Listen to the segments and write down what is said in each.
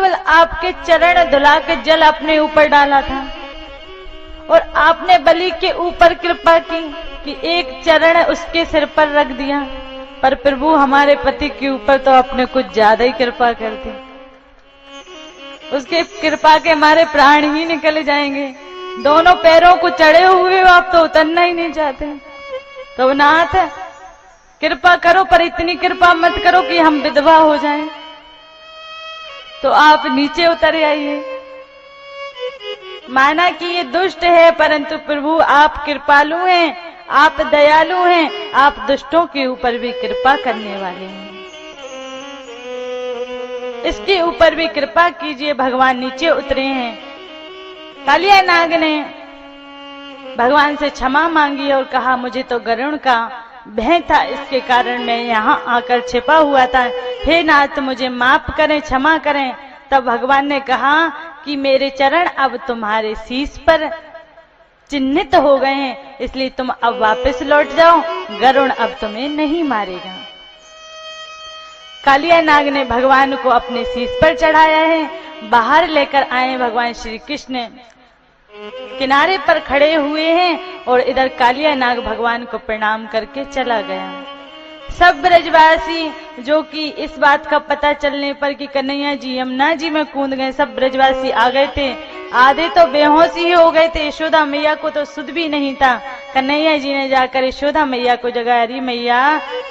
केवल आपके चरण धुला के जल अपने ऊपर डाला था और आपने बलि के ऊपर कृपा की कि एक चरण उसके सिर पर रख दिया, पर प्रभु हमारे पति के ऊपर तो आपने कुछ ज्यादा ही कृपा कर दी। उसके कृपा के हमारे प्राण ही निकल जाएंगे। दोनों पैरों को चढ़े हुए आप तो उतरना ही नहीं चाहते। तो नाथ कृपा करो, पर इतनी कृपा मत करो कि हम विधवा हो जाएं। तो आप नीचे उतर आइए। माना कि ये दुष्ट है, परंतु प्रभु आप कृपालु हैं, आप दयालु हैं, आप दुष्टों के ऊपर भी कृपा करने वाले हैं। इसके ऊपर भी कृपा कीजिए। भगवान नीचे उतरे हैं। कालिया नाग ने भगवान से क्षमा मांगी और कहा मुझे तो गरुड़ का भय था, इसके कारण मैं यहाँ आकर छिपा हुआ था। हे नाथ मुझे माफ करें, क्षमा करें। तब भगवान ने कहा कि मेरे चरण अब तुम्हारे शीश पर चिन्हित हो गए हैं, इसलिए तुम अब वापस लौट जाओ, गरुड़ अब तुम्हें नहीं मारेगा। कालिया नाग ने भगवान को अपने शीश पर चढ़ाया है। बाहर लेकर आए भगवान श्री कृष्ण किनारे पर खड़े हुए हैं और इधर कालिया नाग भगवान को प्रणाम करके चला गया। सब ब्रजवासी जो कि इस बात का पता चलने पर कि कन्हैया जी यमुना जी में कूद गए, सब ब्रजवासी आ गए थे। आधे तो बेहोश ही हो गए थे। यशोदा मैया को तो सुध भी नहीं था। कन्हैया जी ने जाकर यशोदा मैया को जगाया,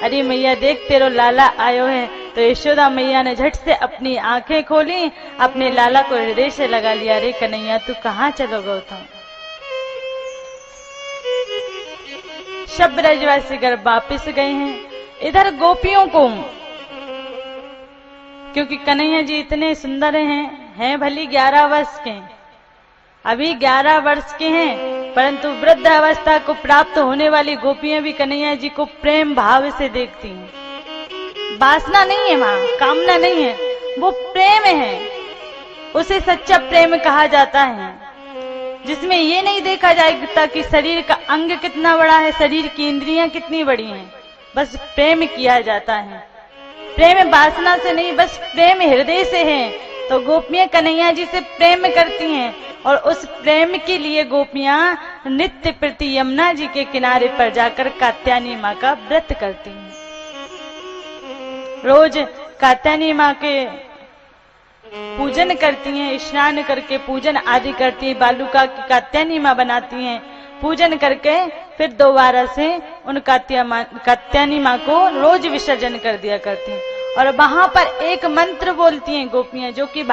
अरे मैया देख तेरो लाला आयो है। तो यशोदा मैया ने झट से अपनी आंखें खोली, अपने लाला को हृदय से लगा लिया। अरे कन्हैया तू कहाँ चलो गो था। सब ब्रजवासी घर वापिस गए हैं। इधर गोपियों को, क्योंकि कन्हैया जी इतने सुंदर हैं भली 11 वर्ष के, अभी 11 वर्ष के हैं, परंतु वृद्ध अवस्था को प्राप्त होने वाली गोपियां भी कन्हैया जी को प्रेम भाव से देखती हैं। वासना नहीं है मां, कामना नहीं है, वो प्रेम है। उसे सच्चा प्रेम कहा जाता है, जिसमें ये नहीं देखा जाएगा कि शरीर का अंग कितना बड़ा है, शरीर की इंद्रियां कितनी बड़ी हैं। बस प्रेम किया जाता है। प्रेम वासना से नहीं, बस प्रेम हृदय से है। तो गोपियां कन्हैया जी से प्रेम करती हैं और उस प्रेम के लिए गोपियां नित्य प्रति यमुना जी के किनारे पर जाकर कात्यायनी माँ का व्रत करती हैं। रोज कात्यायनी माँ के पूजन करती हैं, स्नान करके पूजन आदि करती हैं, बालुका की कात्यायनी माँ बनाती हैं। पूजन करके फिर दोबारा से उन कात्यायनी माँ को रोज विसर्जन कर दिया करती हैं। और वहां पर एक मंत्र बोलती हैं गोपियां, जो कि